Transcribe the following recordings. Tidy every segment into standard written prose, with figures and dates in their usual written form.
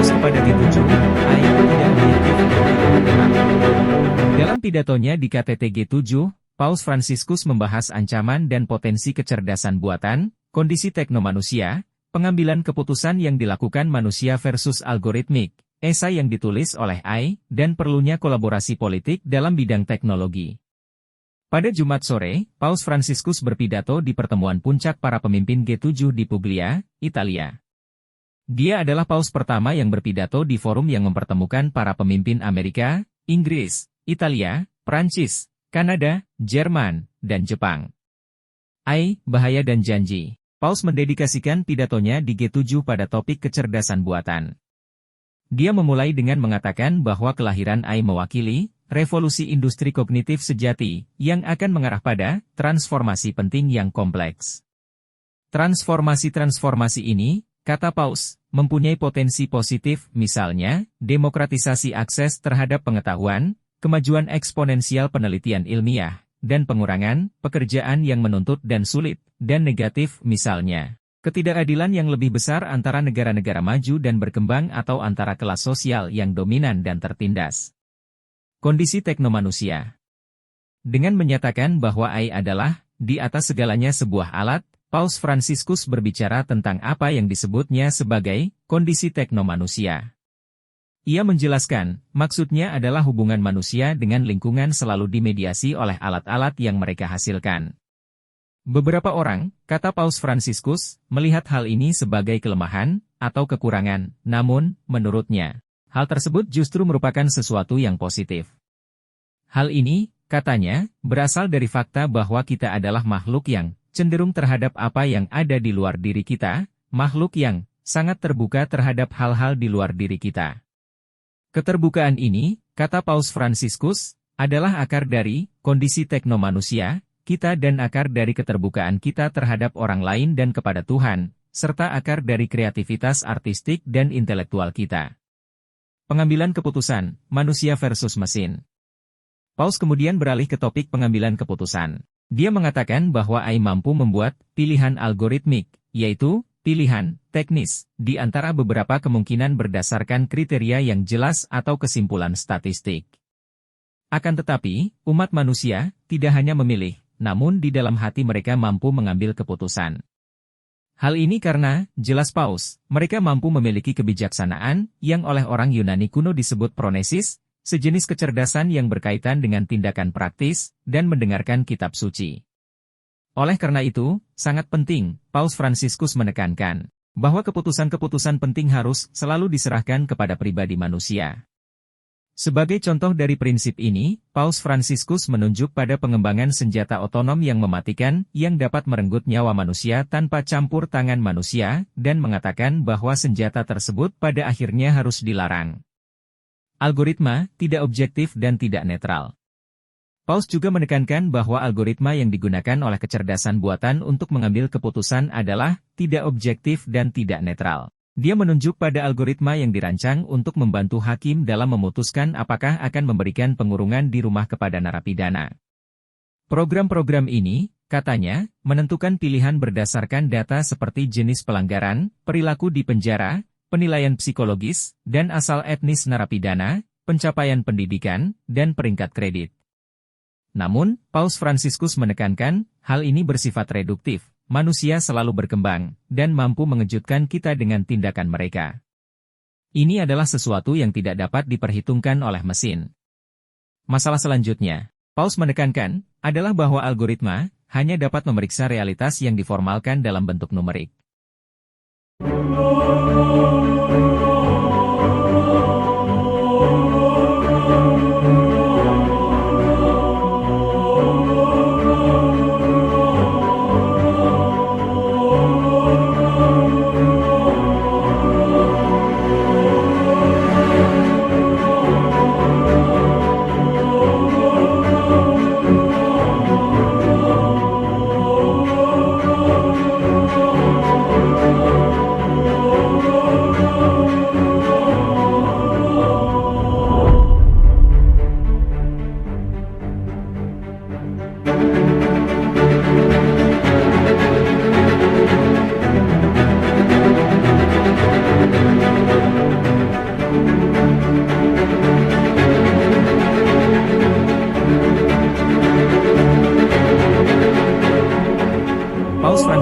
Paus kepada G7, AI tidak objektif dan tidak netral. Dalam pidatonya di KTT G7, Paus Fransiskus membahas ancaman dan potensi kecerdasan buatan, kondisi teknomanusia, pengambilan keputusan yang dilakukan manusia versus algoritmik, esai yang ditulis oleh AI, dan perlunya kolaborasi politik dalam bidang teknologi. Pada Jumat sore, Paus Fransiskus berpidato di pertemuan puncak para pemimpin G7 di Puglia, Italia. Dia adalah paus pertama yang berpidato di forum yang mempertemukan para pemimpin Amerika, Inggris, Italia, Prancis, Kanada, Jerman, dan Jepang. AI, Bahaya dan Janji. Paus mendedikasikan pidatonya di G7 pada topik kecerdasan buatan. Dia memulai dengan mengatakan bahwa kelahiran AI mewakili revolusi industri kognitif sejati yang akan mengarah pada transformasi penting yang kompleks. Transformasi ini, kata Paus, mempunyai potensi positif, misalnya, demokratisasi akses terhadap pengetahuan, kemajuan eksponensial penelitian ilmiah, dan pengurangan pekerjaan yang menuntut dan sulit, dan negatif, misalnya, ketidakadilan yang lebih besar antara negara-negara maju dan berkembang atau antara kelas sosial yang dominan dan tertindas. Kondisi teknomanusia. Dengan menyatakan bahwa AI adalah, di atas segalanya sebuah alat, Paus Fransiskus berbicara tentang apa yang disebutnya sebagai kondisi teknomanusia. Ia menjelaskan, maksudnya adalah hubungan manusia dengan lingkungan selalu dimediasi oleh alat-alat yang mereka hasilkan. Beberapa orang, kata Paus Fransiskus, melihat hal ini sebagai kelemahan atau kekurangan, namun, menurutnya, hal tersebut justru merupakan sesuatu yang positif. Hal ini, katanya, berasal dari fakta bahwa kita adalah makhluk yang cenderung terhadap apa yang ada di luar diri kita, makhluk yang sangat terbuka terhadap hal-hal di luar diri kita. Keterbukaan ini, kata Paus Fransiskus, adalah akar dari kondisi teknomanusia kita dan akar dari keterbukaan kita terhadap orang lain dan kepada Tuhan, serta akar dari kreativitas artistik dan intelektual kita. Pengambilan keputusan, manusia versus mesin. Paus kemudian beralih ke topik pengambilan keputusan. Dia mengatakan bahwa AI mampu membuat pilihan algoritmik, yaitu pilihan teknis, di antara beberapa kemungkinan berdasarkan kriteria yang jelas atau kesimpulan statistik. Akan tetapi, umat manusia tidak hanya memilih, namun di dalam hati mereka mampu mengambil keputusan. Hal ini karena, jelas Paus, mereka mampu memiliki kebijaksanaan yang oleh orang Yunani kuno disebut pronesis, sejenis kecerdasan yang berkaitan dengan tindakan praktis, dan mendengarkan kitab suci. Oleh karena itu, sangat penting, Paus Fransiskus menekankan, bahwa keputusan-keputusan penting harus selalu diserahkan kepada pribadi manusia. Sebagai contoh dari prinsip ini, Paus Fransiskus menunjuk pada pengembangan senjata otonom yang mematikan, yang dapat merenggut nyawa manusia tanpa campur tangan manusia, dan mengatakan bahwa senjata tersebut pada akhirnya harus dilarang. Algoritma tidak objektif dan tidak netral. Paus juga menekankan bahwa algoritma yang digunakan oleh kecerdasan buatan untuk mengambil keputusan adalah tidak objektif dan tidak netral. Dia menunjuk pada algoritma yang dirancang untuk membantu hakim dalam memutuskan apakah akan memberikan pengurungan di rumah kepada narapidana. Program-program ini, katanya, menentukan pilihan berdasarkan data seperti jenis pelanggaran, perilaku di penjara, penilaian psikologis, dan asal etnis narapidana, pencapaian pendidikan, dan peringkat kredit. Namun, Paus Fransiskus menekankan, hal ini bersifat reduktif, manusia selalu berkembang, dan mampu mengejutkan kita dengan tindakan mereka. Ini adalah sesuatu yang tidak dapat diperhitungkan oleh mesin. Masalah selanjutnya, Paus menekankan, adalah bahwa algoritma hanya dapat memeriksa realitas yang diformalkan dalam bentuk numerik.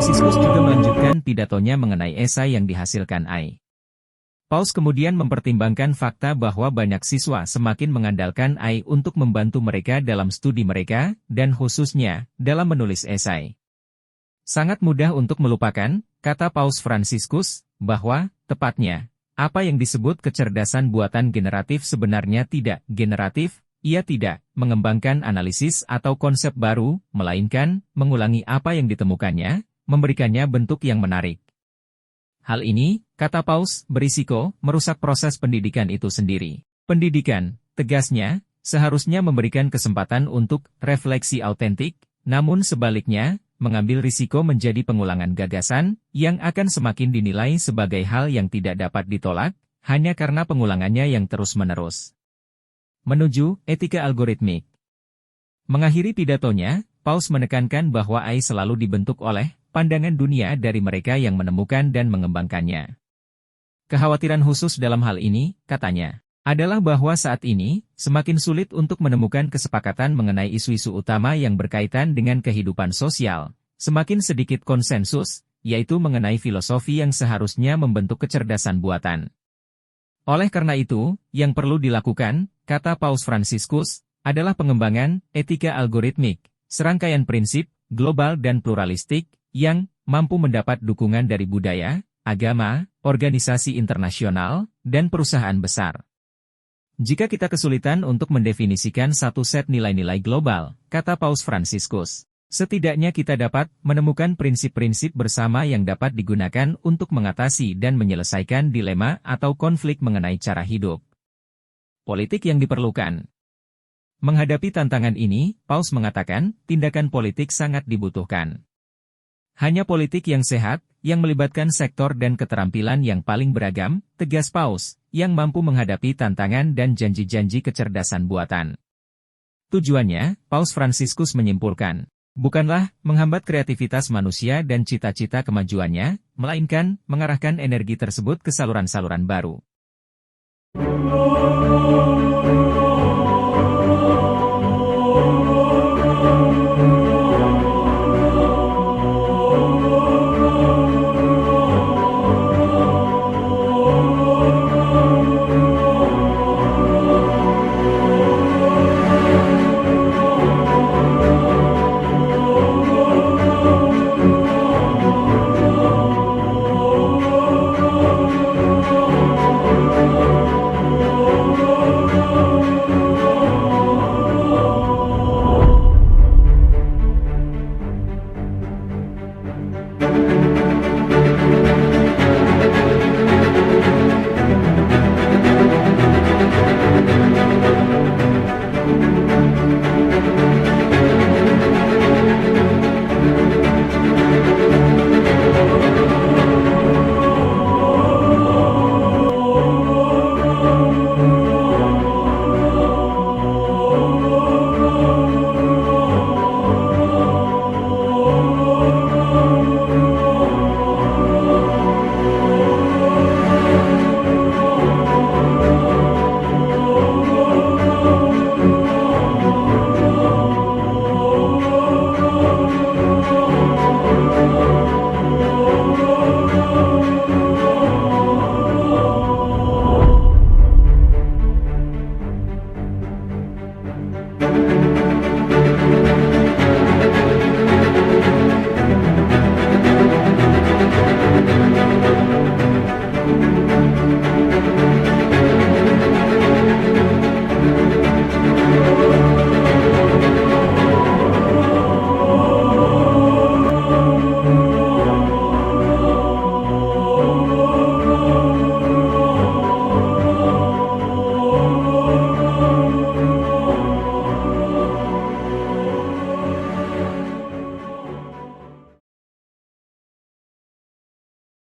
Fransiskus juga melanjutkan pidatonya mengenai esai yang dihasilkan AI. Paus kemudian mempertimbangkan fakta bahwa banyak siswa semakin mengandalkan AI untuk membantu mereka dalam studi mereka, dan khususnya, dalam menulis esai. Sangat mudah untuk melupakan, kata Paus Fransiskus, bahwa, tepatnya, apa yang disebut kecerdasan buatan generatif sebenarnya tidak generatif, ia tidak mengembangkan analisis atau konsep baru, melainkan, mengulangi apa yang ditemukannya, memberikannya bentuk yang menarik. Hal ini, kata Paus, berisiko merusak proses pendidikan itu sendiri. Pendidikan, tegasnya, seharusnya memberikan kesempatan untuk refleksi autentik, namun sebaliknya, mengambil risiko menjadi pengulangan gagasan, yang akan semakin dinilai sebagai hal yang tidak dapat ditolak, hanya karena pengulangannya yang terus-menerus. Menuju etika algoritmik. Mengakhiri pidatonya, Paus menekankan bahwa AI selalu dibentuk oleh pandangan dunia dari mereka yang menemukan dan mengembangkannya. Kekhawatiran khusus dalam hal ini, katanya, adalah bahwa saat ini, semakin sulit untuk menemukan kesepakatan mengenai isu-isu utama yang berkaitan dengan kehidupan sosial, semakin sedikit konsensus, yaitu mengenai filosofi yang seharusnya membentuk kecerdasan buatan. Oleh karena itu, yang perlu dilakukan, kata Paus Fransiskus, adalah pengembangan etika algoritmik, serangkaian prinsip, global dan pluralistik, yang mampu mendapat dukungan dari budaya, agama, organisasi internasional, dan perusahaan besar. Jika kita kesulitan untuk mendefinisikan satu set nilai-nilai global, kata Paus Fransiskus, setidaknya kita dapat menemukan prinsip-prinsip bersama yang dapat digunakan untuk mengatasi dan menyelesaikan dilema atau konflik mengenai cara hidup. Politik yang diperlukan. Menghadapi tantangan ini, Paus mengatakan, tindakan politik sangat dibutuhkan. Hanya politik yang sehat, yang melibatkan sektor dan keterampilan yang paling beragam, tegas Paus, yang mampu menghadapi tantangan dan janji-janji kecerdasan buatan. Tujuannya, Paus Fransiskus menyimpulkan, bukanlah menghambat kreativitas manusia dan cita-cita kemajuannya, melainkan mengarahkan energi tersebut ke saluran-saluran baru.